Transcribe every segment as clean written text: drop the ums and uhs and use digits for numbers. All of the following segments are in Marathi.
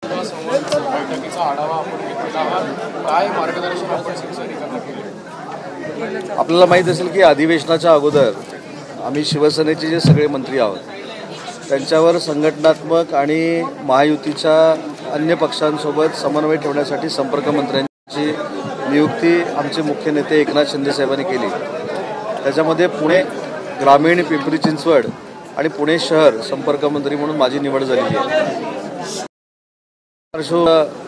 बैठकीचा आढावा आपण घेतलेला आहात, काय मार्गदर्शन आपण शिवसैनिकांना केले? आपल्याला माहीत असेल की अधिवेशनाच्या अगोदर आम्ही शिवसेनेचे जे सगळे मंत्री आहोत त्यांच्यावर संघटनात्मक आणि महायुतीच्या अन्य पक्षांसोबत समन्वय ठेवण्यासाठी संपर्क मंत्र्यांची नियुक्ती आमचे मुख्य नेते एकनाथ शिंदे साहेबांनी केली। त्याच्यामध्ये पुणे ग्रामीण, पिंपरी चिंचवड आणि पुणे शहर संपर्क मंत्री म्हणून माझी निवड झालेली आहे।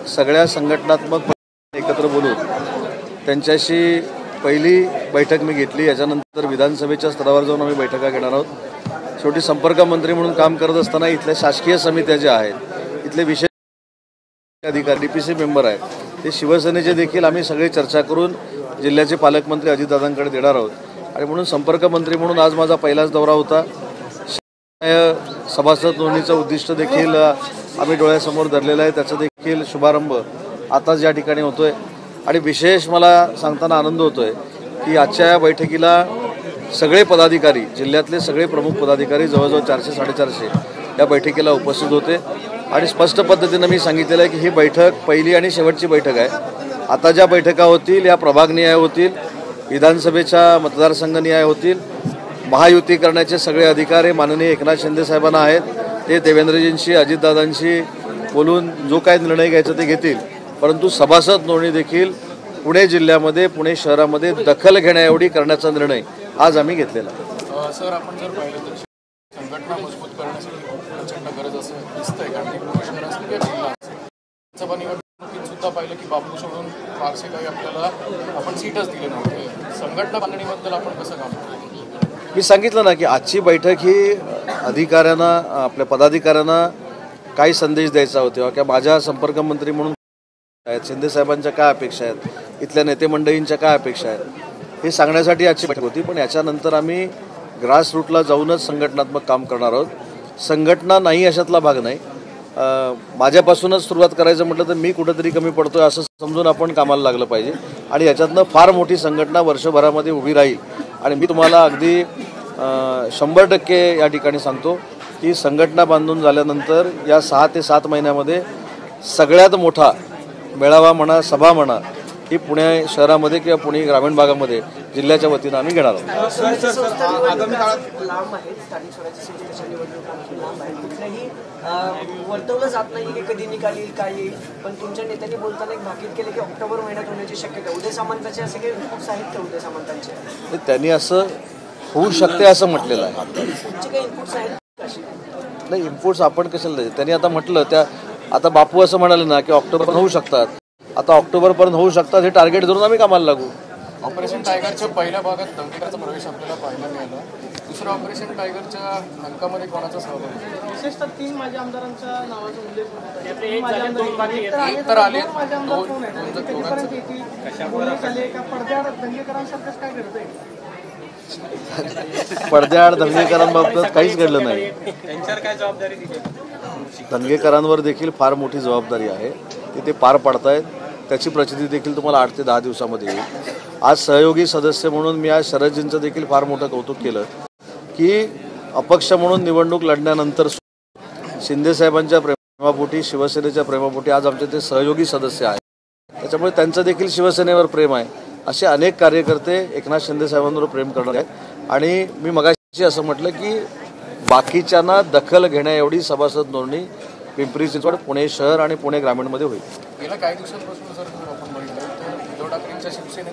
सगळ्या संघटनात्मक एकत्र बोलून त्यांच्याशी पहिली बैठक मी घेतली। याच्यानंतर विधानसभेच्या स्तरावर जाऊन आम्ही बैठका घेणार आहोत। शेवटी संपर्क मंत्री म्हणून काम करत असताना इथल्या शासकीय समित्या ज्या आहेत, इथले विशेष अधिकारी DPC मेंबर आहेत, ते शिवसेनेचे देखील आम्ही सगळे चर्चा करून जिल्ह्याचे पालकमंत्री अजितदादांकडे देणार आहोत। आणि म्हणून संपर्क मंत्री म्हणून आज माझा पहिलाच दौरा होता। सभासद नोंदणीचं उद्दिष्ट देखील आम्ही डोळ्यासमोर धरलेलं आहे, त्याचा देखील शुभारंभ आताच या ठिकाणी होतोय। आणि विशेष मला सांगताना आनंद होतोय की आजच्या या बैठकीला सगळे पदाधिकारी, जिल्ह्यातले सगळे प्रमुख पदाधिकारी जवळजवळ 400-450 या बैठकीला उपस्थित होते। आणि स्पष्ट पद्धतीनं मी सांगितलेलं आहे की ही बैठक पहिली आणि शेवटची बैठक आहे। आता ज्या बैठका होतील या प्रभागनिहाय होतील, विधानसभेच्या मतदारसंघनिहाय होतील। महायुती करण्याचे सगळे अधिकार हे माननीय एकनाथ शिंदे साहेबांना आहेत। ते देवेंद्रजींशी, अजितदादांशी बोलून जो काय निर्णय घ्यायचा ते घेतील। परंतु सभासद नोंदणी देखील पुणे जिल्ह्यामध्ये, पुणे शहरामध्ये दखल घेण्याएवढी करण्याचा निर्णय आज आम्ही घेतलेला आहे। सर, आपण जर पाहिलं तर संघटना मजबूत करण्यासाठी प्रचंड गरज असं दिसतंय, कारण की पुणे शहर असेल किंवा जिल्हा असेल, लोकसभा निवडणुकीत सुद्धा पाहिलं की बापू सोडून फारसे काही आपल्याला आपण सीटच दिले नव्हते। संघटना बांधणीबद्दल आपण कसं काम करतो? मी सांगितलं ना की आजची बैठक ही अधिकाऱ्यांना, आपल्या पदाधिकाऱ्यांना काय संदेश द्यायचा होता किंवा माझ्या संपर्क मंत्री म्हणून शिंदे साहेबांच्या काय अपेक्षा आहेत, इथल्या नेते मंडळींच्या काय अपेक्षा आहेत, हे सांगण्यासाठी आजची बैठक होती। पण याच्यानंतर आम्ही ग्रासरूटला जाऊनच संघटनात्मक काम करणार आहोत। संघटना नाही अशातला भाग नाही। माझ्यापासूनच सुरुवात करायचं म्हटलं तर मी कुठंतरी कमी पडतोय असं समजून आपण कामाला लागलं पाहिजे। आणि याच्यातनं फार मोठी संघटना वर्षभरामध्ये उभी राहील। आणि मी तुम्हाला अगदी 100% या ठिकाणी सांगतो की संघटना बांधून झाल्यानंतर या 6 ते 7 महिन्यामध्ये सगळ्यात मोठा मेळावा म्हणा, सभा म्हणा, ही पुणे शहरामध्ये किंवा पुणे ग्रामीण भागामध्ये जिल्ह्याच्या वतीनं आम्ही घेणार आहोत। वर्तवलं जात नाही की कधी निकाल येईल, काय येईल, पण तुमच्या नेत्यांनी बोलताना एक भाकीत केले की ऑक्टोबर महिन्यात होण्याची शक्यता। उदय सामंतांचे असे काही इनपुट्स आहेत का? उदय सामंतांचे त्यांनी असं होऊ शकते असं म्हटलेलं आहे। तुमचे काही इनपुट्स आहेत? नाही, इनपुट्स आपण कशाला द्यायचे? त्यांनी आता म्हटलं, त्या आता बापू असं म्हणाले ना की ऑक्टोबरपर्यंत होऊ शकतात। आता ऑक्टोबरपर्यंत होऊ शकतात हे टार्गेट धरून आम्ही कामाला लागू। ऑपरेशन टायगरच्या पहिल्या भागात दंगेकरांचा प्रवेश आपल्याला पाहायला मिळाला। दुसऱ्या ऑपरेशन टायगरच्या अंकामध्ये कोणाचा सहभाग? विशेषतः 3 माजी आमदारांच्या नावाचा उल्लेख होता। एक तर आले, दंगेकरांसारखंच काय घडतंय? पडद्याआड दंगेकरांबाबत काहीच घडलं नाही। त्यांच्यावर काय जबाबदारी दिली? दंगेकरांवर देखील फार मोठी जबाबदारी आहे, ते पार पाडतायत। त्याची प्रचिती देखील तुम्हाला 8 ते 10 दिवसामध्ये येईल। आज सहयोगी सदस्य म्हणून मी आज शरदजींचं देखील फार मोठं कौतुक केलं की अपक्ष म्हणून निवडणूक लढण्यानंतर शिंदेसाहेबांच्या प्रेमापोटी, शिवसेनेच्या प्रेमापोटी आज आमचे ते सहयोगी सदस्य आहेत। त्याच्यामुळे त्यांचं देखील शिवसेनेवर प्रेम आहे। असे अनेक कार्यकर्ते एकनाथ शिंदे साहेबांवर प्रेम करणार आहेत। आणि मी मगाशी असं म्हटलं की बाकीच्यांना दखल घेण्याएवढी सभासद नोंदणी पिंपरी चिंचवड, पुणे शहर आणि पुणे ग्रामीणमध्ये होईल। गेल्या काही दिवसांपासून जर आपण बघितलं तर उद्धव ठाकरेंच्या शिवसेनेत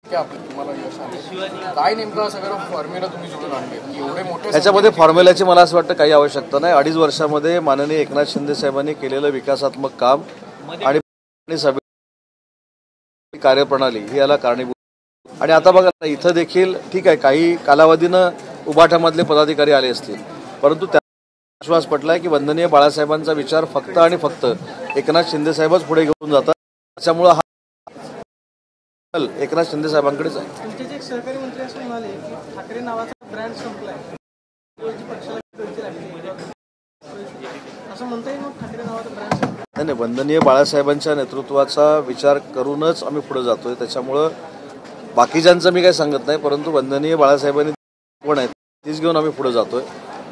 तुम्हाला यश आले, काय नेमकं सगळं फॉर्म्युला तुम्ही जोडून आणले एवढे मोठे? याच्यामध्ये फॉर्म्युल्याची मला असं वाटतं काही आवश्यकता नाही। 2.5 वर्षामध्ये माननीय एकनाथ शिंदे साहेबांनी केलेलं विकासात्मक काम आणि कार्यप्रणाली ही याला कारणीभूत। आणि आता बघा, इथं देखील ठीक आहे, काही कालावधीनं उभाठामधले पदाधिकारी आले असतील, परंतु त्या विश्वास पटलाय की वंदनीय बाळासाहेबांचा विचार फक्त आणि फक्त एकनाथ शिंदे साहेबच पुढे घेऊन जातात। त्याच्यामुळे हा एकनाथ शिंदे साहेबांकडेच आहे। तुमचे जे सहकारी मंत्री असं म्हणाले की ठाकरे नावाचा ब्रँड संपलाय, असं म्हणता येईल? ठाकरे नावाचा ब्रँड नाही, वंदनीय बाळासाहेबांच्या नेतृत्वाचा विचार करूनच आम्ही पुढे जातोय। त्याच्यामुळं बाकीच्यांचं मी काही सांगत नाही, परंतु वंदनीय बाळासाहेबांनी कोण आहेत तीच घेऊन आम्ही पुढे जातोय,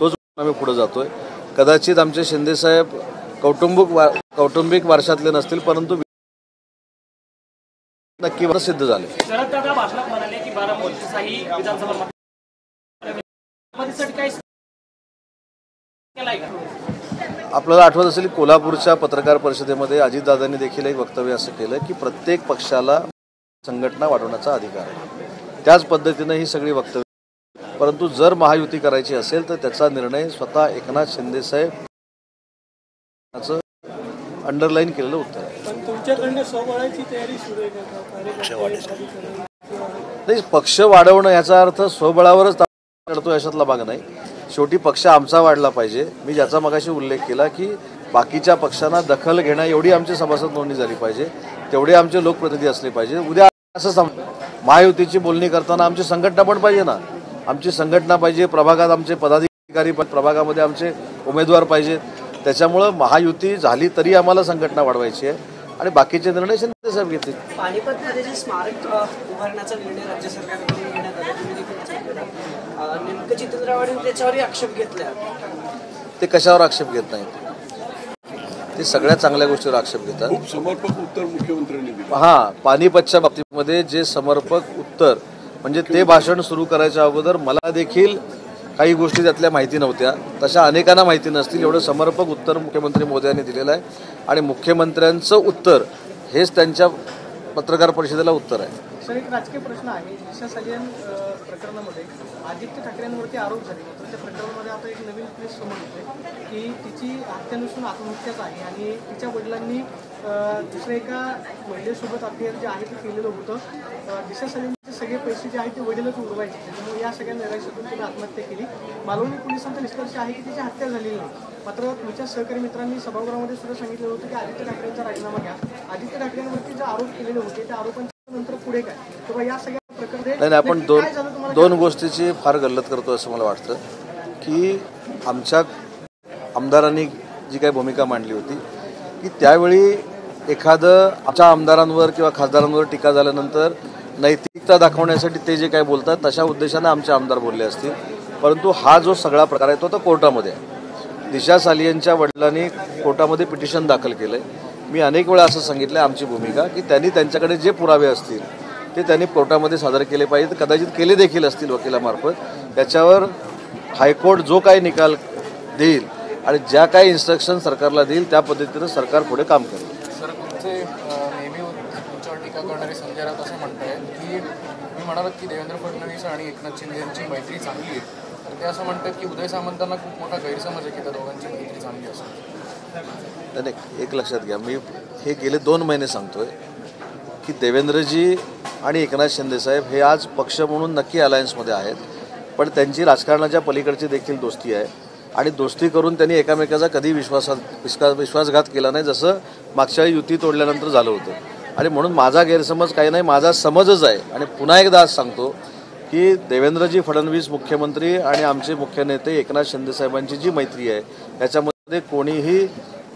तोच आम्ही पुढे जातोय। कदाचित आमचे शिंदेसाहेब कौटुंबिक वारशातले नसतील, परंतु नक्की सिद्ध झाले. शरददादा भाषणात म्हणाले की बारामतीचाही विधानसभा मतदारसाठी काही केलाय का? आपल्याला आठवत असेल कोल्हापूरच्या पत्रकार परिषदेमध्ये अजितदादांनी देखील एक वक्तव्य असं केलं की प्रत्येक पक्षाला संघटना वाढवण्याचा अधिकार आहे. त्याच पद्धतीनं ही सगळी वक्तव्य, परंतु जर महायुती करायची असेल तर त्याचा निर्णय स्वतः एकनाथ शिंदे साहेब अंडरलाईन केलेलं उत्तर आहे. पण तुमच्याकडनं स्वबळाची तयारी सुरू आहे का? नाही, पक्ष वाढवणं याचा अर्थ स्वबळावरच लढतो याच्यातला भाग नाही. शेवटी पक्ष आमचा वाढला पाहिजे. मी ज्याचा मगाशी उल्लेख केला की बाकीच्या पक्षांना दखल घेण्या एवढी आमची सभासद नोंदणी झाली पाहिजे, तेवढे आमचे लोकप्रतिनिधी असले पाहिजे. उद्या असं महायुतीची बोलणी करताना आमची संघटना पण पाहिजे ना. आमची संघटना पाहिजे, प्रभागात आमचे पदाधिकारी, प्रभागामध्ये आमचे उमेदवार पाहिजेत. त्याच्यामुळं महायुती झाली तरी आम्हाला संघटना वाढवायची आहे आणि बाकीचे निर्णय शिंदे साहेब घेतील. पानिपतमध्ये जे स्मारक उभारण्याचा निर्णय राज्य सरकारकडून घेण्यात आला, तुम्ही देखील सांगितलं. नेमकं जितेंद्र आव्हाडांनी त्याच्यावरही आक्षेप घेतला. ते कशावर आक्षेप घेत नाहीत? ते सगळ्या चांगल्या गोष्टीवर आक्षेप घेतात. खूप समर्पक उत्तर मुख्यमंत्र्यांनी दिलं. हां, पानिपतच्या बाबतीमध्ये जे समर्पक उत्तर, म्हणजे ते भाषण सुरू करायच्या अगोदर मला देखील काही गोष्टी त्यातल्या माहिती नव्हत्या, तशा अनेकांना माहिती नसतील. एवढं समर्पक उत्तर मुख्यमंत्री मोदयांनी दिलेलं आहे आणि मुख्यमंत्र्यांचं उत्तर हेच त्यांच्या पत्रकार परिषदेला उत्तर आहे. सर, एक राजकीय प्रश्न आहे. दिशा सलियन प्रकरणामध्ये आदित्य ठाकरेंवरती आरोप झाले, मात्र त्या प्रकरणामध्ये आता एक नवीन केस समोर येते की तिची हत्या नसून आत्महत्याच आहे आणि तिच्या वडिलांनी दुसऱ्या एका महिलेसोबत अफेअर जे आहे ते केलेलं होतं. दिशा सलियनचे सगळे पैसे जे आहेत ते वडीलच उडवायचे, त्याच्यामुळे या सगळ्या निराशेतून तिने आत्महत्या केली. मालवणी पोलिसांचा निष्कर्ष आहे की तिची हत्या झालेली नाही. मात्र तुमच्या सहकारी मित्रांनी सभागृहामध्ये सुद्धा सांगितलं होतं की आदित्य ठाकरेंचा राजीनामा घ्या. आदित्य ठाकरेंवरती जे आरोप केलेले होते त्या आरोपांच्या नंतर पुढे काय, किंवा या सगळ्या प्रकरणे नाही, आपण दोन गोष्टीची फार गल्लत करतो असं मला वाटतं की आमच्या आमदारांनी जी काही भूमिका मांडली होती की त्यावेळी एखादं आमच्या आमदारांवर किंवा खासदारांवर टीका झाल्यानंतर नैतिकता दाखवण्यासाठी ते जे काय बोलतात तशा उद्देशाने आमचे आमदार बोलले असतील. परंतु हा जो सगळा प्रकार आहे तो आता कोर्टामध्ये आहे. दिशा सालियनच्या वडिलांनी कोर्टामध्ये पिटिशन दाखल केलं आहे. मी अनेक वेळा असं सांगितलं आमची भूमिका की त्यांनी त्यांच्याकडे जे पुरावे असतील ते त्यांनी कोर्टामध्ये सादर केले पाहिजेत, कदाचित केले देखील असतील वकिलामार्फत. त्याच्यावर हायकोर्ट जो काही निकाल देईल आणि ज्या काही इन्स्ट्रक्शन सरकारला देईल त्या पद्धतीनं सरकार पुढे काम करेल. सर, तुमचे नेहमी तुमच्यावर टीका करणारे संजय राऊत असं म्हणतायत की मी म्हणालात की देवेंद्र फडणवीस आणि एकनाथ शिंदे यांची मैत्री चांगली आहे, तर ते असं म्हणतात की उदय सामंतांना खूप मोठा गैरसमज आहे की त्या दोघांची मैत्री चांगली असेल. नाही, एक लक्षात घ्या, मी हे गेले 2 महिने सांगतोय की देवेंद्रजी आणि एकनाथ शिंदेसाहेब हे आज पक्ष म्हणून नक्की अलायन्समध्ये आहेत, पण त्यांची राजकारणाच्या पलीकडची देखील दोस्ती आहे आणि दोस्ती करून त्यांनी एकामेकाचा कधी विश्वासघात केला नाही, जसं मागच्या युती तोडल्यानंतर झालं होतं. आणि म्हणून माझा गैरसमज काही नाही, माझा समजच आहे. आणि पुन्हा एकदा आज सांगतो की देवेंद्रजी फडणवीस मुख्यमंत्री आणि आमचे मुख्य नेते एकनाथ शिंदेसाहेबांची जी मैत्री आहे त्याच्यामध्ये कोणीही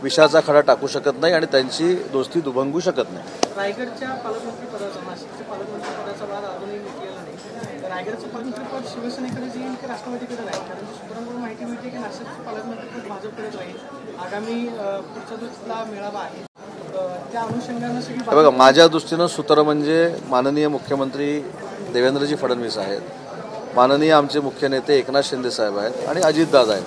विषाचा खडा टाकू शकत नाही आणि त्यांची दोस्ती दुभंगू शकत नाही. रायगडच्या पालकमंत्री पदाचा, नाशिकच्या पालकमंत्री पदाचा वाद अजूनही मिटलेला नाही. रायगडचं पालकमंत्रीपद शिवसेनेकडे येईल की राष्ट्रवादीकडे राहील? कारण सूत्रांकडून माहिती मिळते की नाशिकचं पालकमंत्रीपद भाजपकडेच राहील. आगामी पुढचा जो मेळावा आहे त्या अनुषंगानं सगळी बघा, माझ्या दृष्टीनं सूत्र म्हणजे माननीय मुख्यमंत्री देवेंद्रजी फडणवीस आहेत, माननीय आमचे मुख्य नेते एकनाथ शिंदे साहेब आहेत आणि अजितदादा आहेत.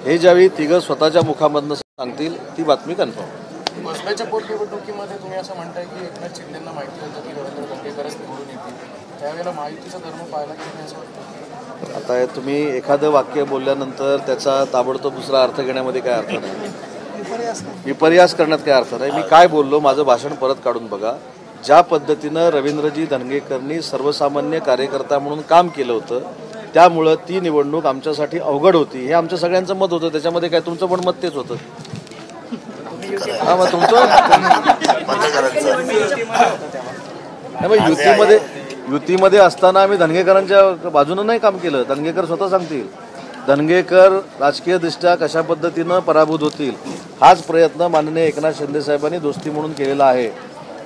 हे ज्यावेळी तिघं स्वतःच्या मुखामधनं सांगतील ती बातमी कन्फर्म. बसल्याच्या पोटनिवडणुकीमध्ये तुम्ही असं म्हणताय की एकनाथ शिंदेंना माहिती होतं की रवींद्र दंगेकरच निवडून येतील, त्यावेळेला महायुतीचा धर्म पाहायला की नाही असं वाटतं? आता तुम्ही एखादं वाक्य बोलल्यानंतर त्याचा ताबडतोब दुसरा अर्थ घेण्यामध्ये काय अर्थ नाही, विपर्यास करण्यात काय अर्थ नाही. मी काय बोललो माझं भाषण परत काढून बघा. ज्या पद्धतीनं रवींद्रजी धनगेकरनी सर्वसामान्य कार्यकर्ता म्हणून काम केलं होतं त्यामुळं ती निवडणूक आमच्यासाठी अवघड होती हे आमच्या सगळ्यांचं मत होतं. त्याच्यामध्ये काय तुमचं पण मत तेच होतं. हां, मग तुमचं युतीमध्ये असताना आम्ही धनगेकरांच्या बाजूनं नाही काम केलं. धनगेकर स्वतः सांगतील. धनगेकर राजकीयदृष्ट्या कशा पद्धतीनं पराभूत होतील हाच प्रयत्न माननीय एकनाथ शिंदे साहेबांनी दोस्ती म्हणून केलेला आहे.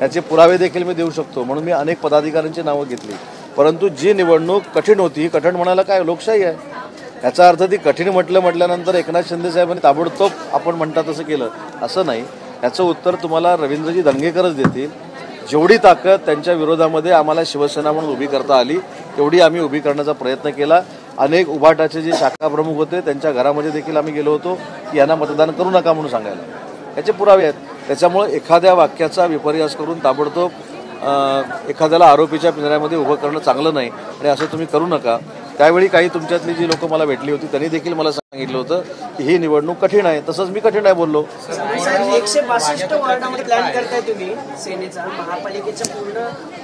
याचे पुरावे देखील मी देऊ शकतो. म्हणून मी अनेक पदाधिकाऱ्यांची नावं घेतली. परंतु जी निवडणूक कठीण होती, कठीण म्हणायला काय, लोकशाही आहे, याचा अर्थ ती कठीण म्हटल्यानंतर एकनाथ शिंदे साहेबांनी ताबडतोब आपण म्हणता तसं केलं असं नाही. याचं उत्तर तुम्हाला रवींद्रजी दंगेकरच देतील. जेवढी ताकद त्यांच्या विरोधामध्ये आम्हाला शिवसेना म्हणून उभी करता आली तेवढी आम्ही उभी करण्याचा प्रयत्न केला. अनेक उभाटाचे जे शाखा प्रमुख होते त्यांच्या घरामध्ये देखील आम्ही गेलो होतो की यांना मतदान करू नका म्हणून सांगायला. याचे पुरावे आहेत. त्याच्यामुळे एखाद्या वाक्याचा विपर्यास करून ताबडतोब एखाद्याला आरोपीच्या पिंजऱ्यामध्ये उभं करणं चांगलं नाही आणि असं तुम्ही करू नका. त्यावेळी काही तुमच्यातली जी लोक मला भेटली होती त्यांनी देखील मला सांगितलं होतं की ही निवडणूक कठीण आहे. तसंच मी कठीण आहे बोललो. 162 वॉर्डामध्ये प्लॅन करताय तुम्ही सेनेचा, महापालिकेच्या पूर्ण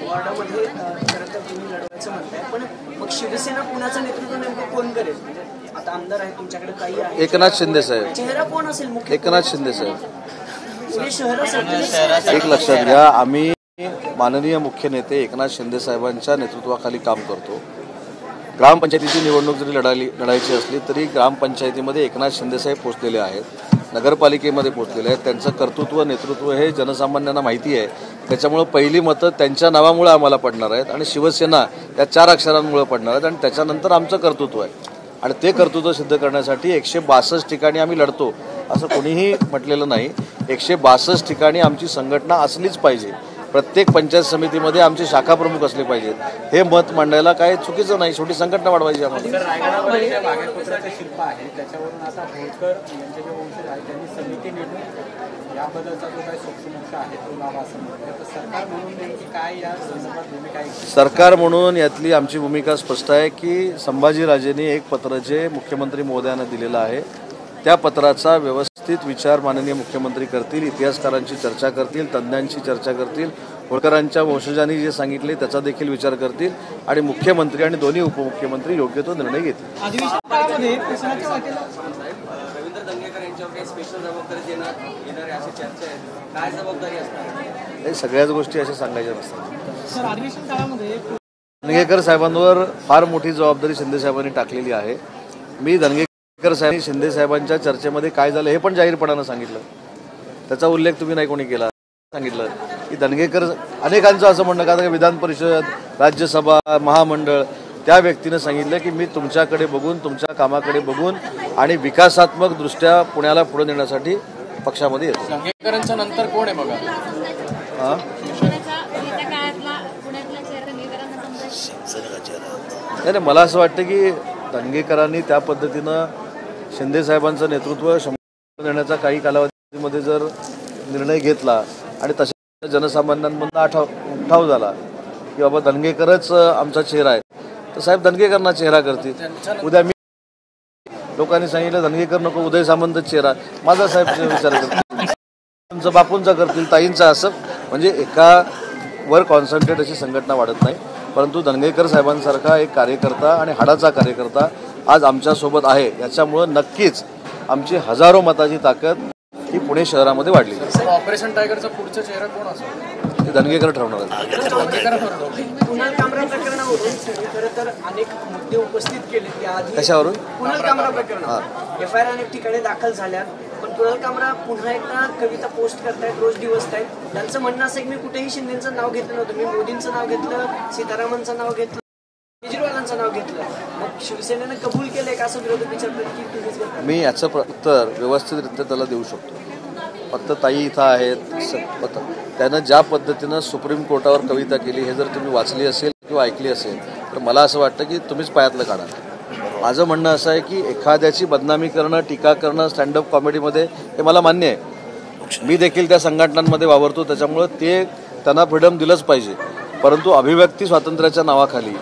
वॉर्डामध्ये खरं तर तुम्ही लढवायचं म्हणताय, पण मग शिवसेना कुणाचं नेतृत्व नेमकं कोण करेल? म्हणजे आता आमदार आहे तुमच्याकडे, काही आहे, एकनाथ शिंदे साहेब. चेहरा कोण असेल मुख्य? एकनाथ शिंदे साहेब. पुणे शहरासाठी एक लक्षात घ्या, आम्ही माननीय मुख्य नेते एकनाथ शिंदे साहेबांच्या नेतृत्वाखाली काम करतो. ग्रामपंचायतीची निवडणूक जरी लढायची असली तरी ग्रामपंचायतीमध्ये एकनाथ शिंदे साहेब पोचलेले आहेत, नगरपालिकेमध्ये पोचलेले आहेत. त्यांचं कर्तृत्व नेतृत्व हे जनसामान्यांना माहिती आहे. त्याच्यामुळं पहिली मतं त्यांच्या नावामुळे आम्हाला पडणार आहेत आणि शिवसेना या 4 अक्षरांमुळे पडणार आहेत आणि त्याच्यानंतर आमचं कर्तृत्व आहे. आणि ते कर्तृत्व सिद्ध करण्यासाठी 162 ठिकाणी आम्ही लढतो असं कोणीही म्हटलेलं नाही. 162 ठिकाणी आमची संघटना असलीच पाहिजे. प्रत्येक पंचायत समितीमध्ये आमचे शाखा प्रमुख असले पाहिजेत. हे मत मांडायला काय चुकीचं नाही. शेवटी संघटना वाढवायची आम्हाला. रायगडामध्ये ज्या भागीरपत्राचं शिल्प आहे त्याच्यावरून आता भोरकर यांचे जे वंशज आहेत त्यांनी समिती नेमून याबद्दलचा जो काही सोक्षमोक्ष आहे तो लावा असं म्हणतात. तर सरकार म्हणून नेमकी काय या संदर्भात भूमिका आहे? सरकार म्हणून यातली आमची भूमिका स्पष्ट आहे की संभाजीराजेंनी एक पत्र जे मुख्यमंत्री महोदयांना दिलेलं आहे त्या पत्राचा व्यवस्थित विचार माननीय मुख्यमंत्री करतील, इतिहासकारांची चर्चा करतील, तज्ज्ञांची चर्चा करतील, होळकरांच्या वंशजांनी जे सांगितले त्याचा देखील विचार करतील आणि मुख्यमंत्री आणि दोन्ही उपमुख्यमंत्री योग्य तो निर्णय घेतील. अधिवेशन काळामध्ये प्रशासनाच्या वाटेला रवींद्र दंगेकर यांच्यावर काही स्पेशल जबाबदारी येणार अशी चर्चा आहे. काय जबाबदारी असणार? हे सगळ्याच गोष्टी अशा सांगायच्या नसतात. सर, अधिवेशन काळामध्ये दंगेकर साहेबांवर फार मोठी जबाबदारी शिंदे साहेबांनी टाकलेली आहे. मी दंगेकर साहेब शिंदे साहेबांच्या चर्चेमध्ये काय झालं हे पण जाहीरपणानं सांगितलं. त्याचा उल्लेख तुम्ही नाही कोणी केला. सांगितलं की दंगेकर अनेकांचं असं म्हणणं का विधान परिषद, राज्यसभा, महामंडळ त्या व्यक्तीनं सांगितलं की मी तुमच्याकडे बघून, तुमच्या कामाकडे बघून आणि विकासात्मक दृष्ट्या पुण्याला पुढे नेण्यासाठी पक्षामध्ये येतो. दंगेकरांच्या नंतर कोण आहे बघा? नाही, मला असं वाटतं की दंगेकरांनी त्या पद्धतीनं शिंदे साहेबांचं नेतृत्व देण्याचा काही कालावधीमध्ये जर निर्णय घेतला आणि तशा जनसामान्यांमधून उठाव झाला की बाबा दंगेकरच आमचा चेहरा आहे तर साहेब दंगेकरांना चेहरा करतील. उद्या मी लोकांनी सांगितलं दंगेकर नको, उदय सामंतच चेहरा, माझा साहेब विचार करतील, तुमचं बापूंचा करतील, ताईंचा, असं म्हणजे एकावर कॉन्सन्ट्रेट अशी संघटना वाढत नाही. परंतु दंगेकर साहेबांसारखा एक कार्यकर्ता आणि हाडाचा कार्यकर्ता आज आमच्यासोबत आहे. याच्यामुळं नक्कीच आमची हजारो मताची ताकद ही पुणे शहरामध्ये वाढली. ऑपरेशन टायगरचा पुढचा चेहरा कोण असेल ते दंगेकर ठरवणार आहे. कुणाल कामरा प्रकरणावरून खरं तर अनेक मुद्दे उपस्थित केले त्याआधी. कशावरून? कुणाल कामरा प्रकरणावर FIR अनेक ठिकाणी दाखल झाल्या, पण कुणाल कामरा पुन्हा एकदा कविता पोस्ट करतायत, रोज दिवसतायत. त्यांचं म्हणणं असं की मी कुठेही शिंदेचं नाव घेतलं नव्हतं, मी मोदींचं नाव घेतलं, सीतारामनचं नाव घेतलं, केजरीवालांचं नाव घेतलं. मग शिवसेनेनं कबूल केलंय का असं विरोधक विचारतात की तुम्हीच घेतलं? मी याचं उत्तर व्यवस्थितरित्या त्याला देऊ शकतो. फक्त ताई इथं आहेत, त्यानं ज्या पद्धतीनं सुप्रीम कोर्टावर कविता केली हे जर तुम्ही वाचली असेल किंवा ऐकली असेल तर मला असं वाटतं की तुम्हीच पायातलं काढा. माझं म्हणणं असं आहे की एखाद्याची बदनामी करणं, टीका करणं स्टँडअप कॉमेडीमध्ये हे मला मान्य आहे. मी देखील त्या संघटनांमध्ये वावरतो, त्याच्यामुळं ते त्यांना फ्रीडम दिलंच पाहिजे. परंतु अभिव्यक्ती स्वातंत्र्याच्या नावाखाली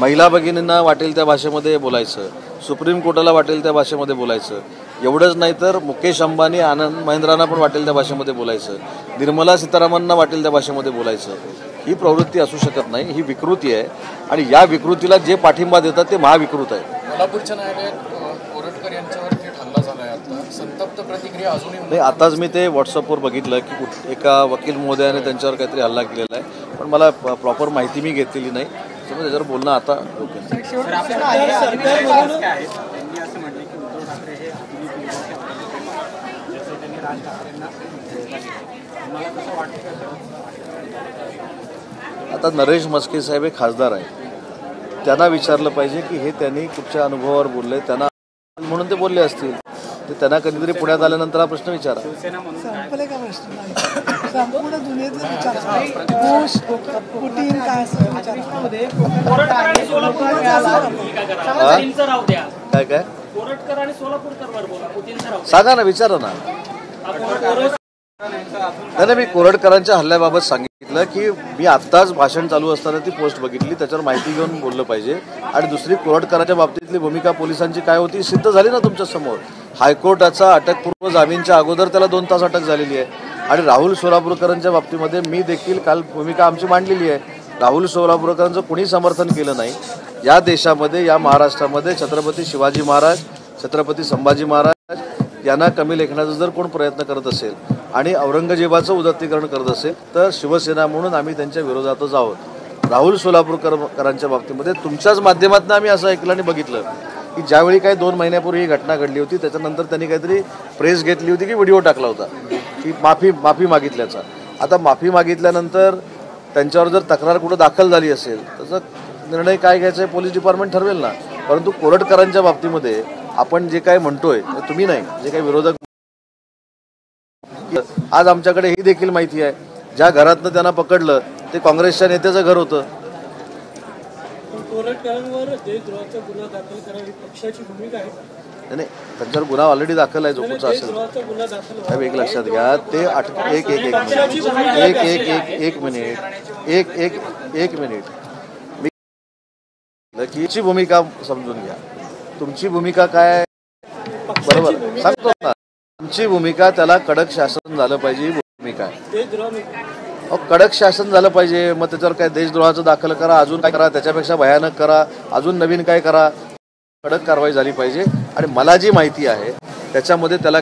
महिला भगिनींना वाटेल त्या भाषेमध्ये बोलायचं, सुप्रीम कोर्टाला वाटेल त्या भाषेमध्ये बोलायचं, एवढंच नाही तर मुकेश अंबानी, आनंद महिंद्रांना पण वाटेल त्या भाषेमध्ये बोलायचं, निर्मला सीतारामनना वाटेल त्या भाषेमध्ये बोलायचं, ही प्रवृत्ती असू शकत नाही. ही विकृती आहे आणि या विकृतीला जे पाठिंबा देतात ते महाविकृत आहे. कोल्हापूरच्या न्यायालयात कोरटकर यांच्यावर थेट हल्ला झाला आहे. आता संतप्त प्रतिक्रिया अजूनही नाही. आताच मी ते व्हॉट्सअपवर बघितलं की एका वकील महोदयाने त्यांच्यावर काहीतरी हल्ला केलेला आहे, पण मला प्रॉपर माहिती मी घेतलेली नाही, त्यामुळे त्याच्यावर बोलणं आता योग्य नाही. त्यांनी असं म्हटलं की उद्धव ठाकरे हे त्यांनी राज ठाकरेंना मला कसं वाटतं? आता नरेश म्हस्के साहेब हे खासदार आहेत, त्यांना विचारलं पाहिजे की हे त्यांनी कुठच्या अनुभवावर बोलले, त्यांना म्हणून ते बोलले असतील. ते त्यांना कधीतरी पुण्यात आल्यानंतर हा प्रश्न विचारा. शिवसेना म्हणून काय? संपले का प्रश्न नाही संपूर्ण दुनियेतले विचार बुश पुटिन काय असं अधिवेशनामध्ये कोरटकर आणि सोलापूरकर भूमिका करा. पुतीनचं राहू द्या. काय काय कोरटकर आणि सोलापूरकर वर बोला. पुतीनचं राहू द्या. सांगा ना, विचारा ना. नाही, मी कोरटकरांच्या हल्ल्याबाबत सांगितलं की मी आत्ताच भाषण चालू असताना ती पोस्ट बघितली, त्याच्यावर माहिती घेऊन बोललं पाहिजे. आणि दुसरी, कोरटकरांच्या बाबतीतली भूमिका पोलिसांची काय होती सिद्ध झाली ना तुमच्या समोर. हायकोर्टाचा अटकपूर्व जामीनच्या अगोदर त्याला 2 तास अटक झालेली आहे. आणि राहुल सोलापूरकरांच्या बाबतीमध्ये मी देखील काल भूमिका आमची मांडलेली आहे. राहुल सोलापूरकरांचं कुणी समर्थन केलं नाही. या देशामध्ये, या महाराष्ट्रामध्ये छत्रपती शिवाजी महाराज, छत्रपती संभाजी महाराज यांना कमी लेखण्याचा जर कोण प्रयत्न करत असेल आणि औरंगजेबाचं उदात्तीकरण करत असेल तर शिवसेना म्हणून आम्ही त्यांच्या विरोधातच आहोत. राहुल सोलापूरकरांच्या बाबतीमध्ये तुमच्याच माध्यमातून आम्ही असं ऐकलं आणि बघितलं की ज्यावेळी काही 2 महिन्यापूर्वी ही घटना घडली होती त्याच्यानंतर त्यांनी काहीतरी प्रेस घेतली होती की व्हिडिओ टाकला होता की माफी मागितल्याचा. आता माफी मागितल्यानंतर त्यांच्यावर जर तक्रार कुठं दाखल झाली असेल त्याचा निर्णय काय घ्यायचा आहे पोलीस डिपार्टमेंट ठरवेल ना. परंतु कोरटकरांच्या बाबतीमध्ये आपण जे काय म्हणतोय, तुम्ही नाही, जे काही विरोधक, आज आमच्याकडे ही देखील माहिती आहे ज्या घरातनं त्यांना पकडलं ते काँग्रेसच्या नेत्याचं घर होतं. कोरटकरांवर देशद्रोहाचा गुन्हा दाखल करावी पक्षाची भूमिका आहे. नाही, त्यांच्यावर गुन्हा ऑलरेडी दाखल आहे जो कुठचा असेल. गुन्हा दाखल एक लक्षात घ्या, ते एक मिनिट मी की भूमिका समजून घ्या. तुमची भूमिका काय? बरोबर सांगतो ना, तुमची भूमिका त्याला कडक शासन झालं पाहिजे ही भूमिका आहे. कडक शासन झालं पाहिजे. मग त्याच्यावर काय देशद्रोहाचं दाखल करा, अजून काय करा, त्याच्यापेक्षा भयानक करा, अजून नवीन काय करा, कडक कारवाई झाली पाहिजे. आणि मला जी माहिती आहे त्याच्यामध्ये त्याला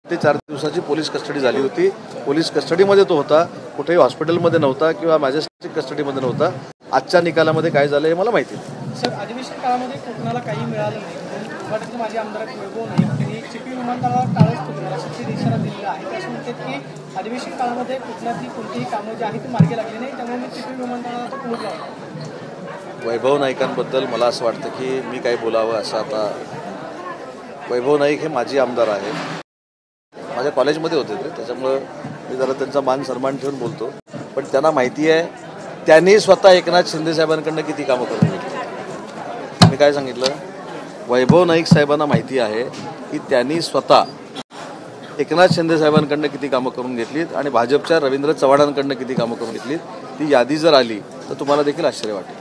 ते 4 दिवसाची पोलीस कस्टडी झाली होती. पोलीस कस्टडीमध्ये तो होता, कुठेही हॉस्पिटलमध्ये नव्हता किंवा मॅजिस्ट्रेट कस्टडीमध्ये नव्हता. आजच्या निकालामध्ये काय झालं हे मला माहिती नाही. सर, अधिवेशन काळामध्ये कोकणाला काही मिळालं नाही. उभाटीचे माजी आमदार वैभव नाईक त्यांनी चिपी विमानतळावर टाळंच तुटलं असा इशारा दिलेला आहे. ते असं म्हणतात की अधिवेशन काळामध्ये कोकणातली कोणतीही कामं जी आहेत ती मार्गी लागली नाही, त्यामुळे मी चिपी विमानतळावर कुलूप लावलं. वैभव नाईकांबद्दल मला असं वाटतं की मी काय बोलावं असं आता. वैभव नाईक हे माजी आमदार आहे, माझ्या कॉलेजमध्ये होते ते, त्याच्यामुळं मी जरा त्यांचा मान सन्मान ठेवून बोलतो. पण त्यांना माहिती आहे त्यांनी स्वतः एकनाथ शिंदे साहेबांकडनं किती कामं करून घेतली. मी काय सांगितलं, वैभव नाईक साहेबांना माहिती आहे की त्यांनी स्वतः एकनाथ शिंदे साहेबांकडनं किती कामं करून घेतलीत आणि भाजपच्या रवींद्र चव्हाणांकडनं किती कामं करून घेतलीत. ती यादी जर आली तर तुम्हाला देखील आश्चर्य वाटेल.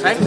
थँक्यू.